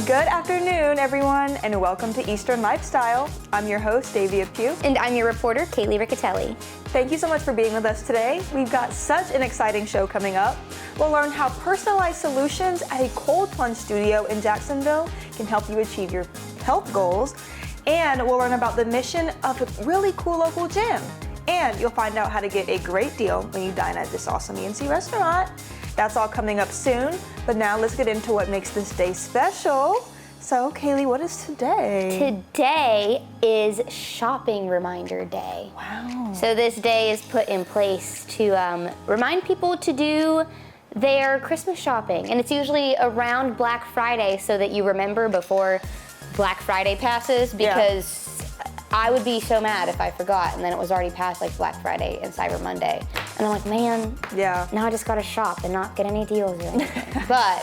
Good afternoon, everyone, and welcome to Eastern Lifestyle. I'm your host, Davia Pugh. And I'm your reporter, Kaylee Riccatelli. Thank you so much for being with us today. We've got such an exciting show coming up. We'll learn how personalized solutions at a cold plunge studio in Jacksonville can help you achieve your health goals. And we'll learn about the mission of a really cool local gym. And you'll find out how to get a great deal when you dine at this awesome ENC restaurant. That's all coming up soon, but now let's get into what makes this day special. So, Kaylee, what is today? Today is Shopping Reminder Day. Wow. So this day is put in place to remind people to do their Christmas shopping. And it's usually around Black Friday so that you remember before Black Friday passes, because I would be so mad if I forgot and then it was already past like Black Friday and Cyber Monday. And I'm like, man, now I just gotta shop and not get any deals or anything. But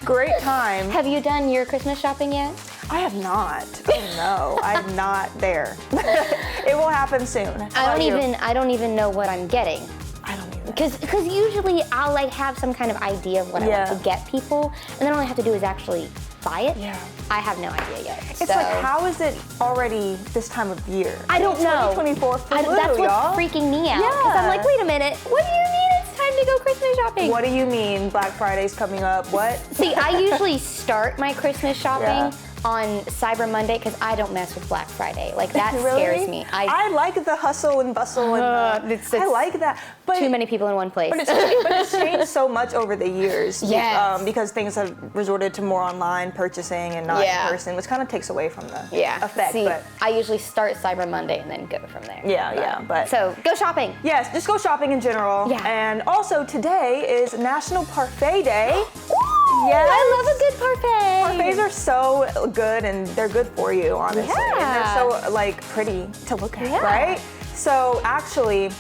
great time. Have you done your Christmas shopping yet? I have not. Oh no, I'm not there. It will happen soon. I don't even know what I'm getting. I don't either. Because usually I'll like have some kind of idea of what I want to get people, and then all I have to do is actually buy it. Yeah. I have no idea yet. It's like, how is it already this time of year? I don't know. 2024 flew, that's what's freaking me out. Because I'm like, wait a minute, what do you mean it's time to go Christmas shopping? What do you mean Black Friday's coming up? What? See, I usually start my Christmas shopping on Cyber Monday because I don't mess with Black Friday. Like, that scares me. I like the hustle and bustle and I like that. But too many people in one place. But it's changed so much over the years. Yes. Because things have resorted to more online purchasing and not in person, which kind of takes away from the effect. See, but I usually start Cyber Monday and then go from there. But so go shopping. Yes, just go shopping in general. Yeah. And also today is National Parfait Day. Yes. I love a good parfait. Parfaits are so good and they're good for you, honestly. Yeah. And they're so like pretty to look at, right? So actually,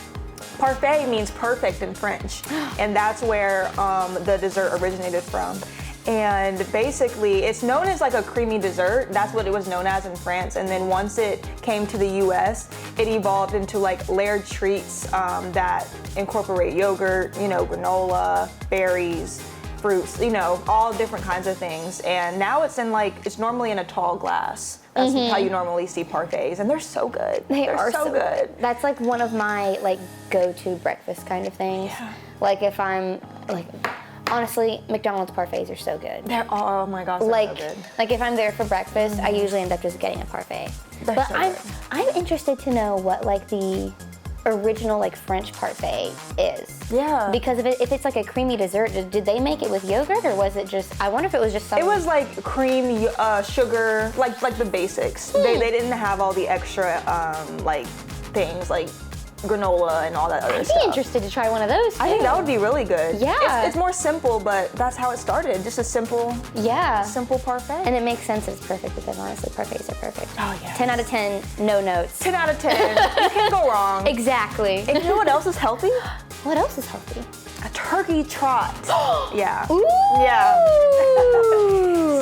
parfait means perfect in French. And that's where the dessert originated from. And basically, it's known as like a creamy dessert. That's what it was known as in France. And then once it came to the US, it evolved into like layered treats that incorporate yogurt, granola, berries, fruits, all different kinds of things. And now it's normally in a tall glass. That's how you normally see parfaits, and they're so good. They're so good. That's like one of my like go-to breakfast kind of things. Yeah. Like if I'm like, honestly, McDonald's parfaits are so good. Oh my gosh, they're so good. Like if I'm there for breakfast, I usually end up just getting a parfait. But so I'm interested to know what like the original like French parfait is. Yeah. Because if it's like a creamy dessert, did they make it with yogurt or was it just, I wonder if it was just something. It was like cream, sugar, like the basics. They didn't have all the extra like things like granola and all that other stuff. I'd be interested to try one of those too. I think that would be really good. Yeah. It's more simple, but that's how it started. Just a simple parfait. And it makes sense it's perfect because honestly, parfaits are perfect. Oh yeah. 10 out of 10, no notes. 10 out of 10. You can't go wrong. Exactly. And you know what else is healthy? What else is healthy? A turkey trot. Yeah. Ooh. Yeah.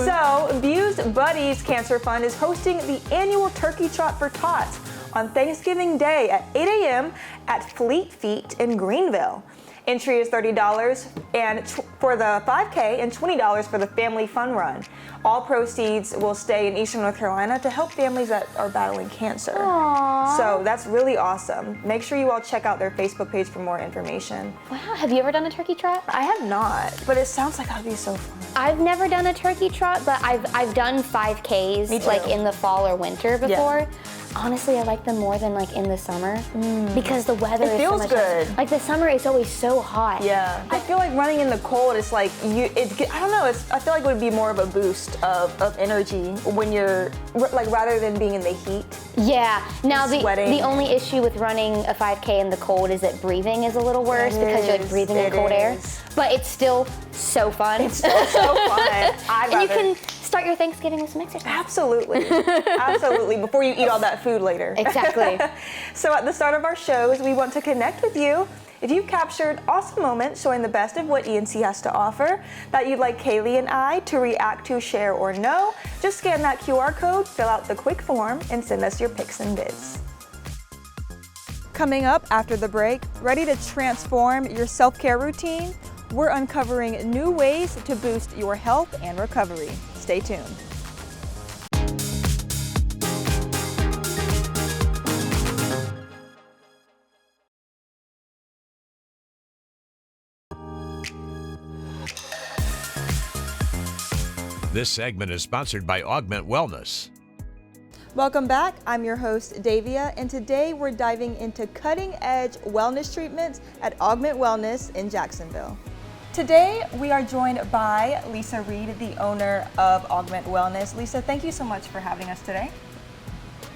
So, Abused Buddies Cancer Fund is hosting the annual Turkey Trot for Tots on Thanksgiving Day at 8 a.m. at Fleet Feet in Greenville. Entry is $30 and for the 5K and $20 for the Family Fun Run. All proceeds will stay in Eastern North Carolina to help families that are battling cancer. Aww. So that's really awesome. Make sure you all check out their Facebook page for more information. Wow, have you ever done a turkey trot? I have not, but it sounds like that would be so fun. I've never done a turkey trot, but I've done 5Ks like in the fall or winter before. Yeah. Honestly, I like them more than like in the summer because the weather is so much good. Like the summer is always so hot. Yeah. I feel like running in the cold, it's like I don't know, I feel like it would be more of a boost of energy when you're like rather than being in the heat. Yeah. Now the only issue with running a 5K in the cold is that breathing is a little worse because you're like breathing in cold air. But it's still so fun. It's still so fun. And you can start your Thanksgiving with some exercise. Absolutely. Absolutely. Before you eat all that food later. Exactly. So at the start of our shows, we want to connect with you. If you've captured awesome moments showing the best of what ENC has to offer that you'd like Kaylee and I to react to, share, or know, just scan that QR code, fill out the quick form, and send us your pics and vids. Coming up after the break, ready to transform your self-care routine? We're uncovering new ways to boost your health and recovery. Stay Stay tuned. This segment is sponsored by Augment Wellness. Welcome back. I'm your host, Davia, and today we're diving into cutting-edge wellness treatments at Augment Wellness in Jacksonville. Today, we are joined by Lisa Reed, the owner of Augment Wellness. Lisa, thank you so much for having us today.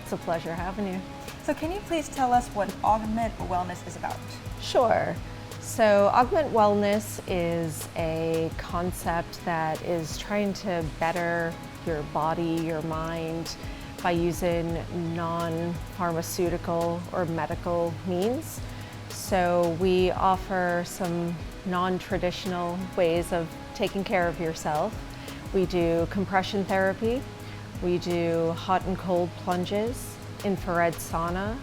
It's a pleasure having you. So can you please tell us what Augment Wellness is about? Sure. So Augment Wellness is a concept that is trying to better your body, your mind, by using non-pharmaceutical or medical means. So we offer some non-traditional ways of taking care of yourself. We do compression therapy, we do hot and cold plunges, infrared sauna,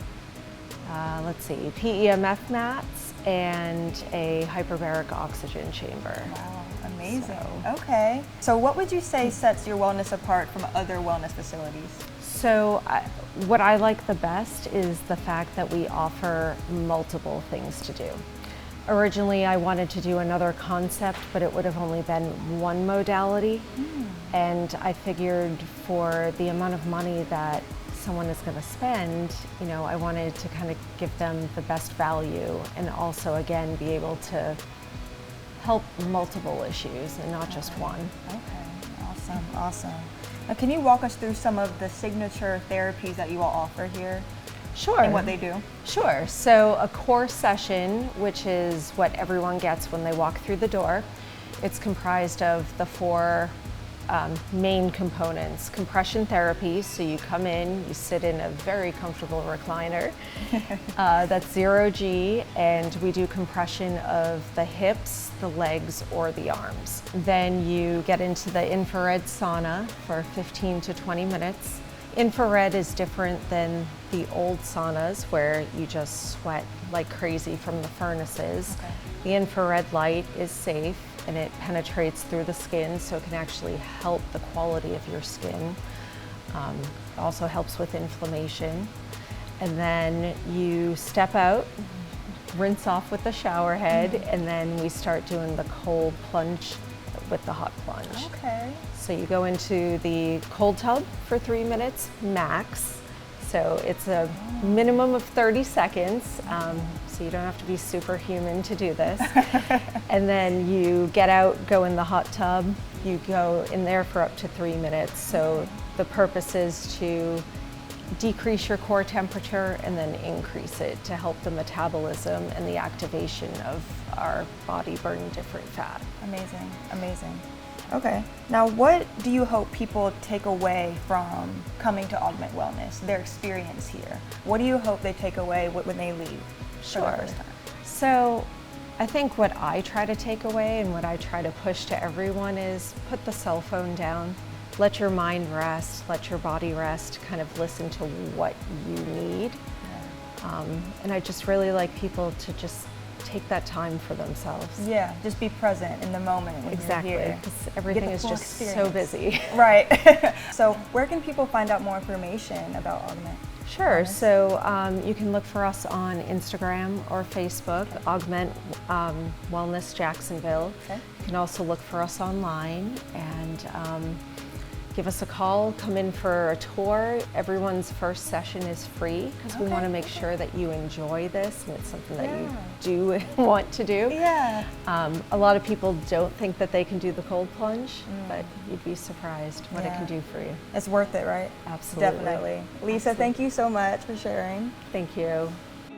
PEMF mats, and a hyperbaric oxygen chamber. Wow, amazing. Okay. So what would you say sets your wellness apart from other wellness facilities? So what I like the best is the fact that we offer multiple things to do. Originally, I wanted to do another concept, but it would have only been one modality. And I figured for the amount of money that someone is going to spend, you know, I wanted to kind of give them the best value and also, again, be able to help multiple issues and not just one. Okay, awesome, awesome. Now, can you walk us through some of the signature therapies that you all offer here? Sure. And what they do? Sure. So a core session, which is what everyone gets when they walk through the door, it's comprised of the four main components. Compression therapy, so you come in, you sit in a very comfortable recliner. That's 0G, and we do compression of the hips, the legs, or the arms. Then you get into the infrared sauna for 15 to 20 minutes. Infrared is different than the old saunas where you just sweat like crazy from the furnaces. Okay. The infrared light is safe and it penetrates through the skin, so it can actually help the quality of your skin. It also helps with inflammation. And then you step out, rinse off with the shower head, and then we start doing the cold plunge with the hot plunge. Okay. So you go into the cold tub for 3 minutes max. So it's a minimum of 30 seconds, so you don't have to be superhuman to do this. And then you get out, go in the hot tub, you go in there for up to 3 minutes. So the purpose is to decrease your core temperature and then increase it to help the metabolism and the activation of our body burning different fat. Amazing, amazing. Okay. Now, what do you hope people take away from coming to Augment Wellness, their experience here? What do you hope they take away when they leave for the first time? So I think what I try to take away and what I try to push to everyone is put the cell phone down, let your mind rest, let your body rest, kind of listen to what you need. And I just really like people to just take that time for themselves. Yeah, just be present in the moment when Exactly, you're here. because everything is just so busy. Right. So where can people find out more information about Augment? Sure, so you can look for us on Instagram or Facebook, Augment Wellness Jacksonville. Okay. You can also look for us online and give us a call, come in for a tour. Everyone's first session is free because we want to make sure that you enjoy this and it's something that you do want to do. Yeah. A lot of people don't think that they can do the cold plunge, but you'd be surprised what it can do for you. It's worth it, right? Absolutely. Definitely. Lisa, thank you so much for sharing. Thank you.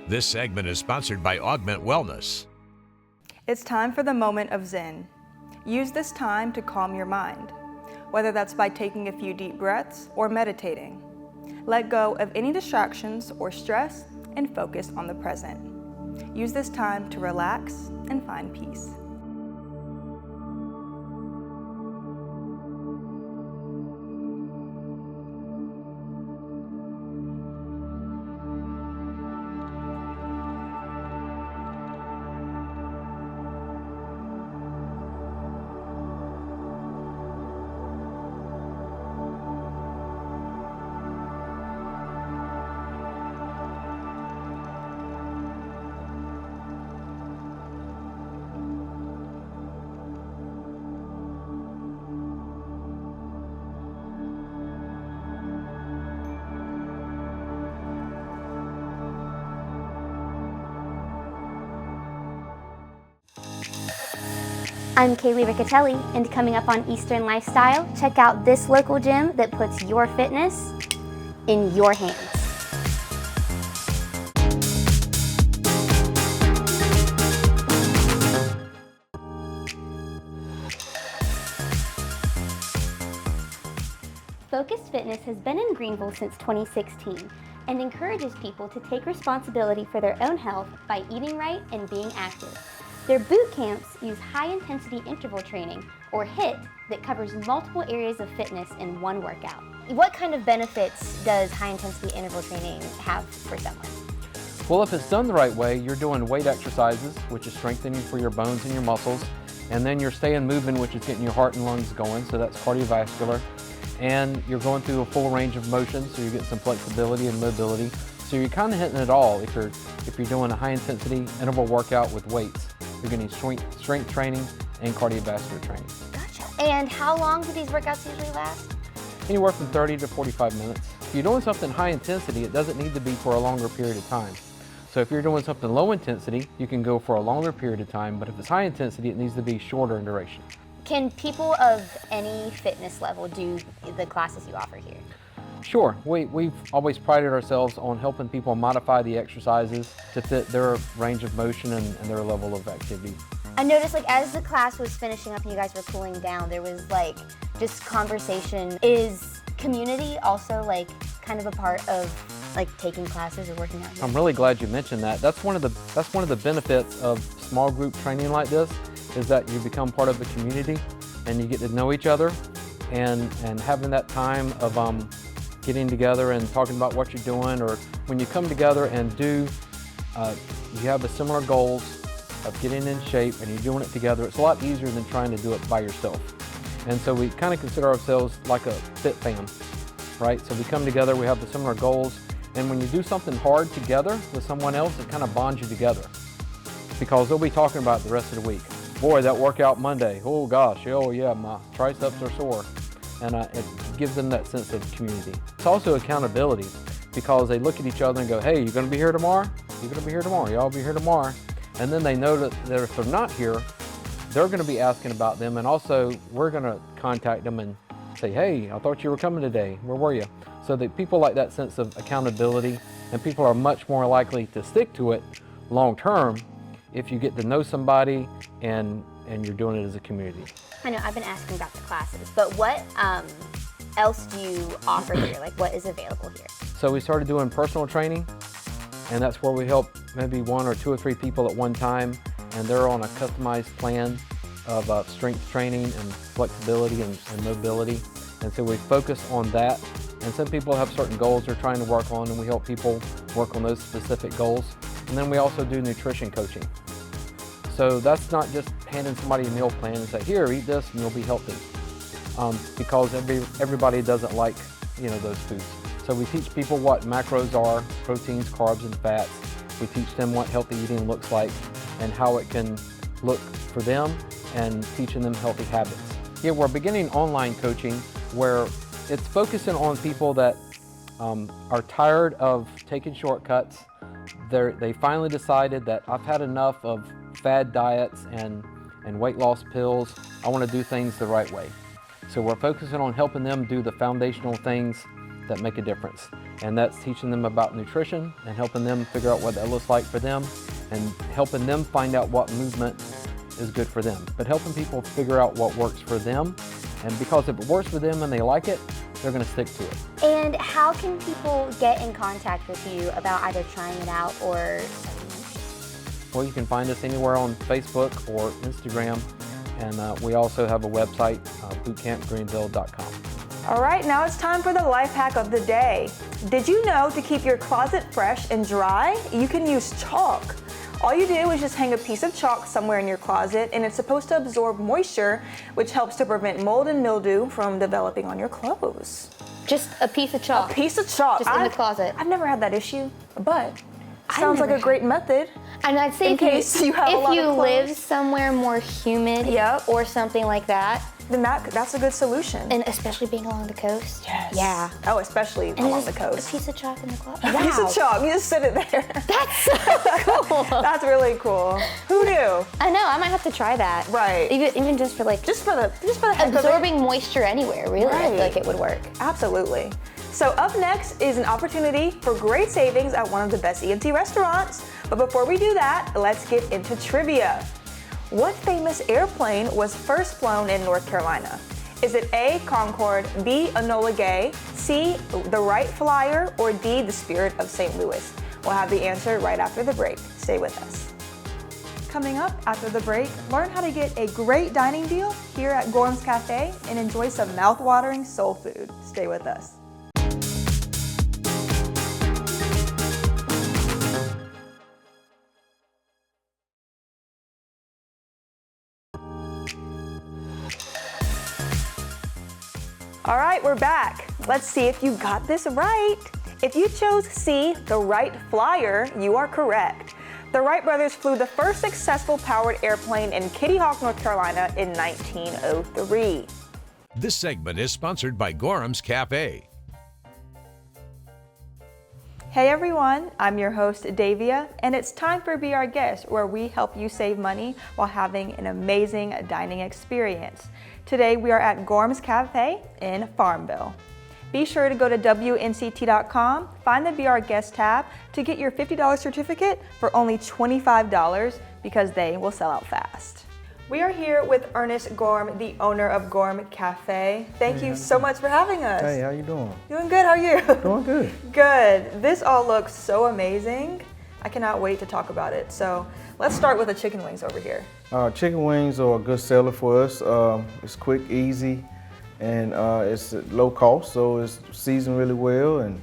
This segment is sponsored by Augment Wellness. It's time for the moment of Zen. Use this time to calm your mind, whether that's by taking a few deep breaths or meditating. Let go of any distractions or stress and focus on the present. Use this time to relax and find peace. I'm Kaylee Riccatelli, and coming up on Eastern Lifestyle, check out this local gym that puts your fitness in your hands. Focused Fitness has been in Greenville since 2016 and encourages people to take responsibility for their own health by eating right and being active. Their boot camps use high-intensity interval training, or HIIT, that covers multiple areas of fitness in one workout. What kind of benefits does high-intensity interval training have for someone? Well, if it's done the right way, you're doing weight exercises, which is strengthening for your bones and your muscles, and then you're staying moving, which is getting your heart and lungs going, so that's cardiovascular. And you're going through a full range of motion, so you get some flexibility and mobility. So you're kind of hitting it all if you're doing a high-intensity interval workout with weights. You're getting strength training and cardiovascular training. Gotcha. And how long do these workouts usually last? Anywhere from 30 to 45 minutes. If you're doing something high intensity, it doesn't need to be for a longer period of time. So if you're doing something low intensity, you can go for a longer period of time, but if it's high intensity, it needs to be shorter in duration. Can people of any fitness level do the classes you offer here? Sure. We've always prided ourselves on helping people modify the exercises to fit their range of motion and their level of activity. I noticed, like, as the class was finishing up and you guys were cooling down, there was like just conversation. Is community also like kind of a part of like taking classes or working out here? I'm really glad you mentioned that. That's one of the benefits of small group training like this, is that you become part of the community and you get to know each other, and having that time of getting together and talking about what you're doing, or when you come together and you have a similar goals of getting in shape and you're doing it together, it's a lot easier than trying to do it by yourself. And so we kind of consider ourselves like a fit fam, right? So we come together, we have the similar goals, and when you do something hard together with someone else, it kind of bonds you together, because they'll be talking about it the rest of the week. Boy, that workout Monday, oh gosh, oh yeah, my triceps are sore. And it gives them that sense of community. It's also accountability, because they look at each other and go, hey, you gonna be here tomorrow? You're gonna be here tomorrow, y'all be here tomorrow. And then they know that if they're not here, they're gonna be asking about them, and also we're gonna contact them and say, hey, I thought you were coming today, where were you? So that people like that sense of accountability, and people are much more likely to stick to it long term if you get to know somebody and you're doing it as a community. I know I've been asking about the classes, but what else do you offer here? Like, what is available here? So we started doing personal training, and that's where we help maybe 1 or 2 or 3 people at one time, and they're on a customized plan of strength training and flexibility and mobility. And so we focus on that. And some people have certain goals they're trying to work on, and we help people work on those specific goals. And then we also do nutrition coaching. So that's not just handing somebody a meal plan and say, here, eat this and you'll be healthy. Because everybody doesn't like, those foods. So we teach people what macros are, proteins, carbs, and fats. We teach them what healthy eating looks like and how it can look for them, and teaching them healthy habits. Yeah, we're beginning online coaching where it's focusing on people that are tired of taking shortcuts. They finally decided that I've had enough of fad diets and weight loss pills. I want to do things the right way. So we're focusing on helping them do the foundational things that make a difference. And that's teaching them about nutrition and helping them figure out what that looks like for them, and helping them find out what movement is good for them. But helping people figure out what works for them. And because if it works for them and they like it, they're going to stick to it. And how can people get in contact with you about either trying it out or? Well, you can find us anywhere on Facebook or Instagram, and we also have a website, bootcampgreenville.com. All right, now it's time for the life hack of the day. Did you know to keep your closet fresh and dry, you can use chalk? All you do is just hang a piece of chalk somewhere in your closet, and it's supposed to absorb moisture, which helps to prevent mold and mildew from developing on your clothes. Just a piece of chalk? A piece of chalk. Just in the closet? I've never had that issue, but sounds like a great method. And I'd say in case you have a lot if you of live clothes. somewhere more humid or something like that, Then that's a good solution. and especially being along the coast. Yes. Yeah. Oh, especially And along just the coast. a piece of chalk in the closet. A piece of chalk. You just sit it there. That's so cool. That's really cool. Who knew? I know. I might have to try that. Right. Even just for like Just for the heck of it. absorbing moisture anywhere. Really, I feel Right. like it would work. Absolutely. So up next is an opportunity for great savings at one of the best ENT restaurants. But before we do that, let's get into trivia. What famous airplane was first flown in North Carolina? Is it A, Concorde, B, Enola Gay, C, the Wright Flyer, or D, the Spirit of St. Louis? We'll have the answer right after the break. Stay with us. Coming up after the break, learn how to get a great dining deal here at Gorhams Cafe and enjoy some mouth-watering soul food. Stay with us. All right, we're back. Let's see if you got this right. If you chose C, the Wright Flyer, you are correct. The Wright brothers flew the first successful powered airplane in Kitty Hawk, North Carolina in 1903. This segment is sponsored by Gorhams Cafe. Hey everyone, I'm your host Davia, and it's time for Be Our Guest, where we help you save money while having an amazing dining experience. Today we are at Gorhams Cafe in Farmville. Be sure to go to WNCT.com, find the Be Our Guest tab to get your $50 certificate for only $25 because they will sell out fast. We are here with Ernest Gorham, the owner of Gorhams Cafe. Thank you so much for having us. Hey, how you doing? Doing good, how are you? Doing good. Good. This all looks so amazing. I cannot wait to talk about it. So let's start with the chicken wings over here. Chicken wings are a good seller for us. It's quick, easy, and it's low cost, so it's seasoned really well, and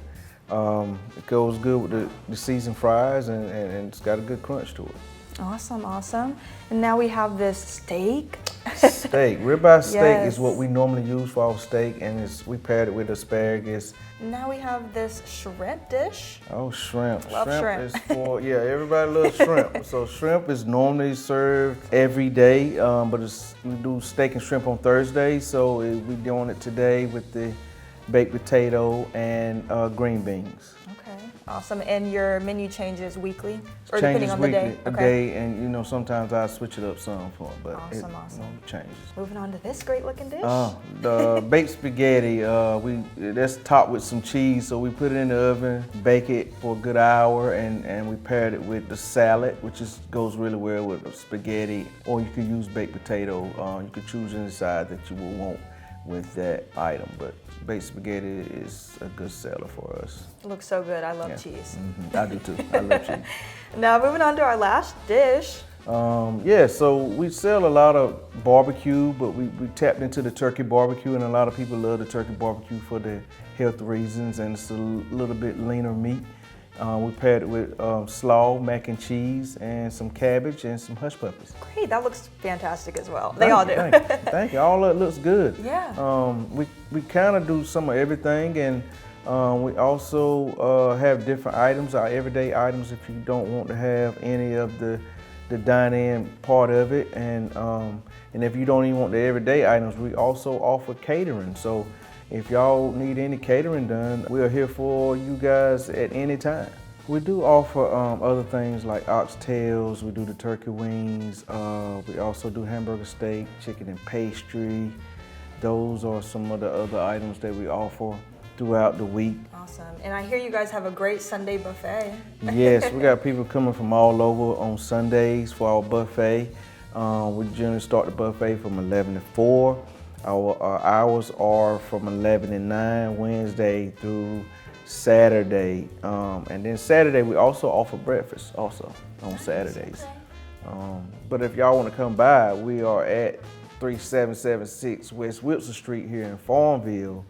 it goes good with the seasoned fries, and it's got a good crunch to it. Awesome, awesome. And now we have this steak. Steak, ribeye steak Yes. is what we normally use for our steak, and we paired it with asparagus. Now we have this shrimp dish. Oh, shrimp. Love shrimp. Is for, yeah, everybody loves shrimp. So shrimp is normally served every day, but we do steak and shrimp on Thursdays, so we're doing it today with the baked potato and green beans. Okay, awesome. And your menu changes weekly? Or depending Changes on the day? weekly, a day, and sometimes I switch it up some for it, but Awesome, awesome. It changes. Moving on to this great looking dish. The baked spaghetti, that's topped with some cheese, so we put it in the oven, bake it for a good hour, and we paired it with the salad, which goes really well with the spaghetti, or you could use baked potato. You could choose any side that you would want with that item, but baked spaghetti is a good seller for us. It looks so good. I love cheese. I do too. I love cheese. Now moving on to our last dish. Yeah, so we sell a lot of barbecue, but we tapped into the turkey barbecue, and a lot of people love the turkey barbecue for the health reasons, and it's a little bit leaner meat. We paired it with slaw, mac and cheese, and some cabbage and some hush puppies. Great, that looks fantastic as well. They all do. Thank you. All of it looks good. Yeah. We kind of do some of everything, and we also have different items, our everyday items, if you don't want to have any of the dine-in part of it, and if you don't even want the everyday items, we also offer catering. So if y'all need any catering done, we are here for you guys at any time. We do offer other things like oxtails, we do the turkey wings, we also do hamburger steak, chicken and pastry. Those are some of the other items that we offer throughout the week. Awesome. And I hear you guys have a great Sunday buffet. Yes, we got people coming from all over on Sundays for our buffet. We generally start the buffet from 11 to 4. Our hours are from 11 to 9, Wednesday through Saturday. And then Saturday, we also offer breakfast also on Saturdays. But if y'all want to come by, we are at 3776 West Wilson Street here in Farmville.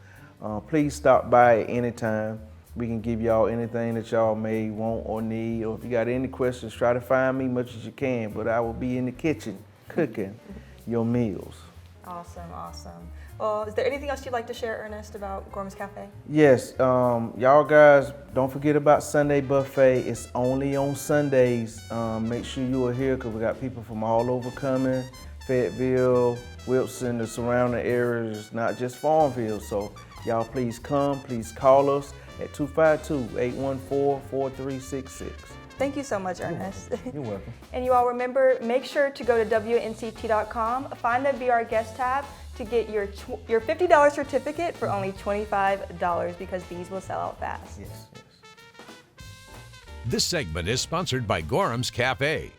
Please stop by at any time. We can give y'all anything that y'all may want or need, or if you got any questions, try to find me much as you can, but I will be in the kitchen cooking your meals. Awesome, awesome. Well, is there anything else you'd like to share, Ernest, about Gorhams Cafe? Yes, y'all guys, don't forget about Sunday buffet. It's only on Sundays. Make sure you are here because we got people from all over coming. Fayetteville, Wilson, the surrounding areas, not just Farmville. So y'all please come, please call us at 252-814-4366. Thank you so much, Ernest. You're welcome. And you all remember, make sure to go to WNCT.com, find the Be Our Guest tab to get your $50 certificate for only $25 because these will sell out fast. Yes, yes. This segment is sponsored by Gorhams Cafe.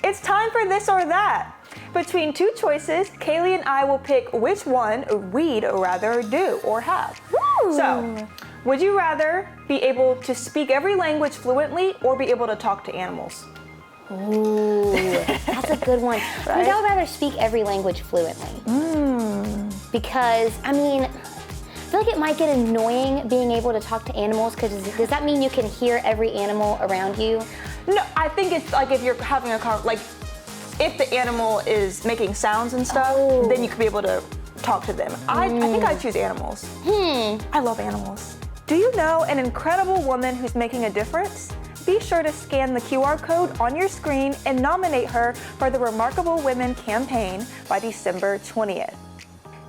It's time for this or that. Between two choices, Kaylee and I will pick which one we'd rather do or have. Woo! So, would you rather be able to speak every language fluently or be able to talk to animals? Ooh, that's a good one. I think I would rather speak every language fluently. Because, I mean, I feel like it might get annoying being able to talk to animals, because does that mean you can hear every animal around you? No, I think it's like if you're having a like if the animal is making sounds and stuff, then you could be able to talk to them. I think I'd choose animals. I love animals. Do you know an incredible woman who's making a difference? Be sure to scan the QR code on your screen and nominate her for the Remarkable Women campaign by December 20th.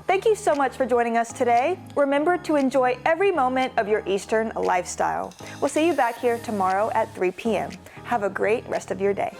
Thank you so much for joining us today. Remember to enjoy every moment of your Eastern lifestyle. We'll see you back here tomorrow at 3 p.m. Have a great rest of your day.